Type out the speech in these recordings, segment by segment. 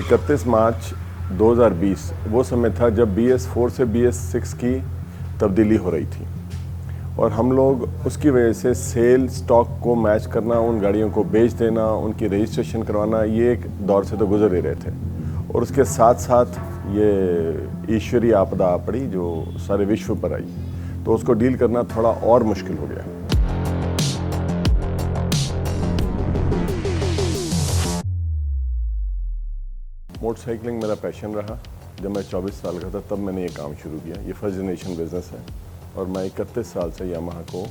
31 मार्च 2020 वो समय था जब BS4 से BS6 की तब्दीली हो रही थी और हम लोग उसकी वजह से सेल स्टॉक को मैच करना, उन गाड़ियों को बेच देना, उनकी रजिस्ट्रेशन करवाना, ये एक दौर से तो गुजर ही रहे थे। और उसके साथ साथ ये ईश्वरीय आपदा आ पड़ी जो सारे विश्व पर आई, तो उसको डील करना थोड़ा और मुश्किल हो गया। मोटरसाइकिलिंग मेरा पैशन रहा। जब मैं 24 साल का था तब मैंने ये काम शुरू किया। ये फर्स्ट जनरेशन बिज़नेस है और मैं 31 साल से यामाहा को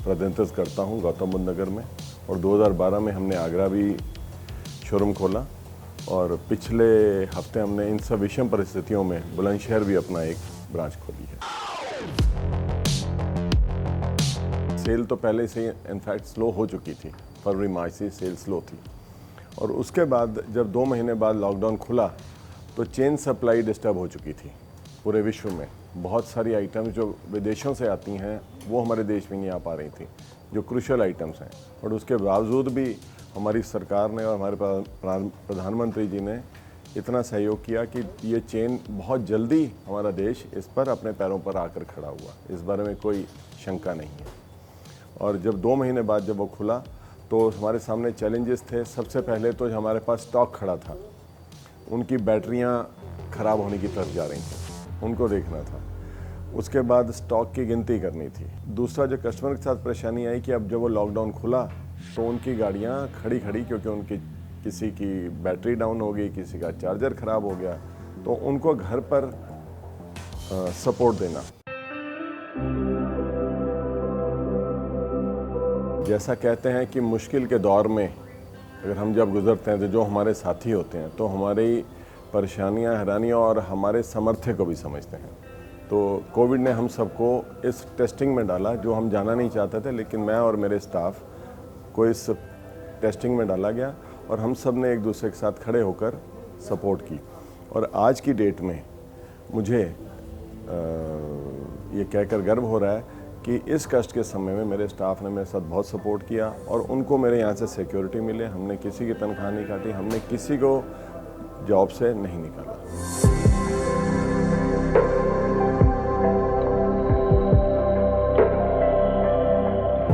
प्रतिनिधित्व करता हूँ गौतम बुद्ध नगर में। और 2012 में हमने आगरा भी शोरूम खोला और पिछले हफ्ते हमने इन सब विषम परिस्थितियों में बुलंदशहर भी अपना एक ब्रांच खोली है। सेल तो पहले से इनफैक्ट स्लो हो चुकी थी, फरवरी मार्च से सेल स्लो थी। और उसके बाद जब 2 महीने बाद लॉकडाउन खुला तो चेन सप्लाई डिस्टर्ब हो चुकी थी पूरे विश्व में। बहुत सारी आइटम्स जो विदेशों से आती हैं वो हमारे देश में नहीं आ पा रही थी, जो क्रूशल आइटम्स हैं। और उसके बावजूद भी हमारी सरकार ने और हमारे प्रधानमंत्री जी ने इतना सहयोग किया कि ये चेन बहुत जल्दी हमारा देश इस पर अपने पैरों पर आकर खड़ा हुआ। इस बारे में कोई शंका नहीं है। और जब 2 महीने बाद जब वो खुला तो हमारे सामने चैलेंजेस थे। सबसे पहले तो हमारे पास स्टॉक खड़ा था, उनकी बैटरियां ख़राब होने की तरफ जा रही थी, उनको देखना था। उसके बाद स्टॉक की गिनती करनी थी। दूसरा जो कस्टमर के साथ परेशानी आई कि अब जब वो लॉकडाउन खुला तो उनकी गाड़ियां खड़ी क्योंकि उनकी किसी की बैटरी डाउन हो गई, किसी का चार्जर ख़राब हो गया, तो उनको घर पर सपोर्ट देना। जैसा कहते हैं कि मुश्किल के दौर में अगर हम जब गुजरते हैं तो जो हमारे साथी होते हैं तो हमारी परेशानियां, हैरानियां और हमारे सामर्थ्य को भी समझते हैं। तो कोविड ने हम सबको इस टेस्टिंग में डाला जो हम जाना नहीं चाहते थे, लेकिन मैं और मेरे स्टाफ को इस टेस्टिंग में डाला गया और हम सब ने एक दूसरे के साथ खड़े होकर सपोर्ट की। और आज की डेट में मुझे ये कहकर गर्व हो रहा है कि इस कष्ट के समय में मेरे स्टाफ ने मेरे साथ बहुत सपोर्ट किया और उनको मेरे यहाँ से सिक्योरिटी मिले। हमने किसी की तनख्वाह नहीं काटी, हमने किसी को जॉब से नहीं निकाला।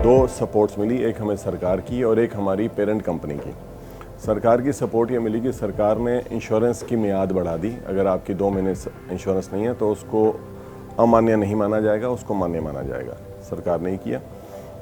दो सपोर्ट्स मिली, एक हमें सरकार की और एक हमारी पेरेंट कंपनी की। सरकार की सपोर्ट ये मिली कि सरकार ने इंश्योरेंस की मियाद बढ़ा दी। अगर आपकी 2 महीने इंश्योरेंस नहीं है तो उसको अमान्य नहीं माना जाएगा, उसको मान्य माना जाएगा। सरकार ने ही किया।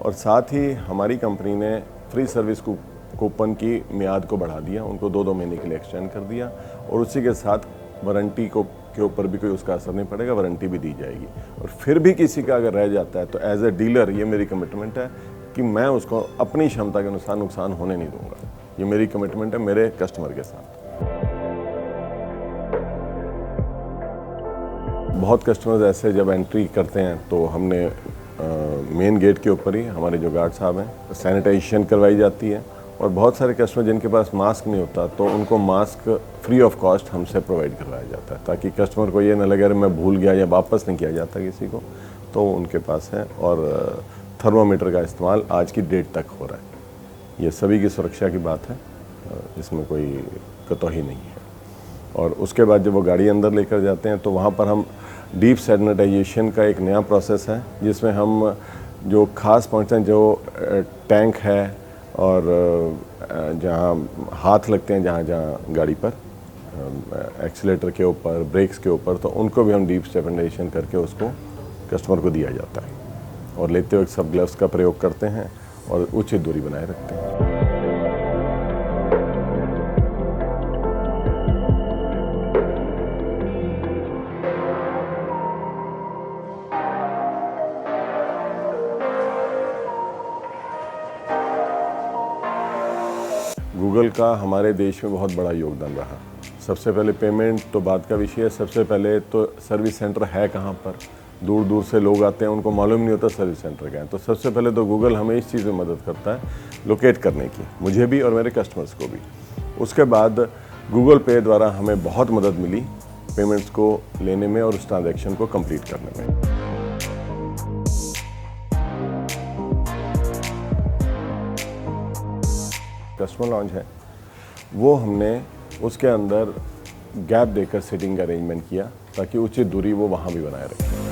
और साथ ही हमारी कंपनी ने फ्री सर्विस कूपन की मियाद को बढ़ा दिया, उनको 2-2 महीने के लिए एक्सटेंड कर दिया। और उसी के साथ वारंटी के ऊपर भी कोई उसका असर नहीं पड़ेगा, वारंटी भी दी जाएगी। और फिर भी किसी का अगर रह जाता है तो एज ए डीलर ये मेरी कमिटमेंट है कि मैं उसको अपनी क्षमता के अनुसार नुकसान होने नहीं दूंगा। ये मेरी कमिटमेंट है मेरे कस्टमर के साथ। बहुत कस्टमर्स ऐसे जब एंट्री करते हैं तो हमने मेन गेट के ऊपर ही हमारे जो गार्ड साहब हैं सैनिटाइजेशन करवाई जाती है। और बहुत सारे कस्टमर जिनके पास मास्क नहीं होता तो उनको मास्क फ्री ऑफ कॉस्ट हमसे प्रोवाइड करवाया जाता है, ताकि कस्टमर को ये ना लगे अरे मैं भूल गया या वापस नहीं किया जाता किसी को, तो उनके पास है। और थर्मामीटर का इस्तेमाल आज की डेट तक हो रहा है। ये सभी की सुरक्षा की बात है, इसमें कोई कतौही नहीं है। और उसके बाद जब वो गाड़ी अंदर लेकर जाते हैं तो वहाँ पर हम डीप सैनिटाइजेशन का एक नया प्रोसेस है जिसमें हम जो खास पॉइंट्स हैं, जो टैंक है और जहाँ हाथ लगते हैं जहाँ गाड़ी पर एक्सीलेटर के ऊपर, ब्रेक्स के ऊपर, तो उनको भी हम डीप सैनिटाइजेशन करके उसको कस्टमर को दिया जाता है। और लेते वक्त सब ग्लव्स का प्रयोग करते हैं और उचित दूरी बनाए रखते हैं। गूगल का हमारे देश में बहुत बड़ा योगदान रहा। सबसे पहले पेमेंट तो बात का विषय है, सबसे पहले तो सर्विस सेंटर है कहाँ पर। दूर दूर से लोग आते हैं, उनको मालूम नहीं होता सर्विस सेंटर क्या है। तो सबसे पहले तो गूगल हमें इस चीज़ में मदद करता है लोकेट करने की, मुझे भी और मेरे कस्टमर्स को भी। उसके बाद गूगल पे द्वारा हमें बहुत मदद मिली पेमेंट्स को लेने में और उस ट्रांजैक्शन को कंप्लीट करने में। कस्टमर लॉन्च है वो हमने उसके अंदर गैप देकर सीटिंग का अरेंजमेंट किया ताकि उचित दूरी वो वहाँ भी बनाए रखें।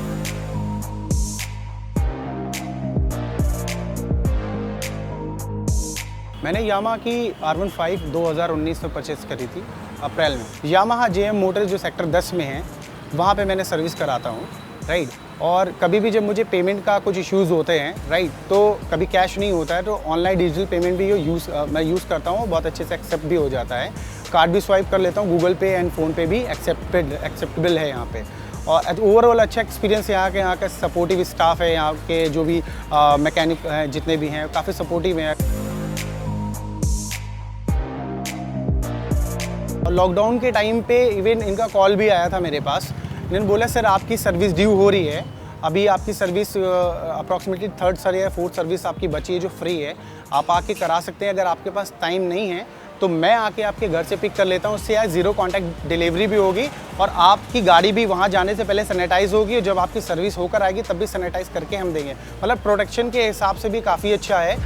मैंने यामाहा की R15 2019 में परचेस करी थी अप्रैल में। यामाहा JM मोटर जो सेक्टर 10 में है वहाँ पे मैंने सर्विस कराता हूँ, राइट। और कभी भी जब मुझे पेमेंट का कुछ इश्यूज़ होते हैं, राइट, तो कभी कैश नहीं होता है तो ऑनलाइन डिजिटल पेमेंट भी मैं यूज़ करता हूँ, बहुत अच्छे से एक्सेप्ट भी हो जाता है। कार्ड भी स्वाइप कर लेता हूँ, गूगल पे एंड फ़ोन पे भी एक्सेप्टेबल है यहाँ पे। और ओवरऑल अच्छा एक्सपीरियंस यहाँ का सपोर्टिव स्टाफ है, यहाँ के जो भी मैकेनिक हैं जितने भी हैं काफ़ी सपोर्टिव हैं। और लॉकडाउन के टाइम पे इवन इनका कॉल भी आया था मेरे पास। इन्होंने बोला सर आपकी सर्विस ड्यू हो रही है, अभी आपकी सर्विस अप्रॉक्सीमेटली 3rd या 4th सर्विस आपकी बची है जो फ्री है, आप आके करा सकते हैं। अगर आपके पास टाइम नहीं है तो मैं आके आपके घर से पिक कर लेता हूँ, उससे यार 0 कॉन्टैक्ट डिलीवरी भी होगी और आपकी गाड़ी भी वहाँ जाने से पहले सैनिटाइज़ होगी और जब आपकी सर्विस होकर आएगी तब भी सैनिटाइज़ करके हम देंगे। मतलब प्रोटेक्शन के हिसाब से भी काफ़ी अच्छा है।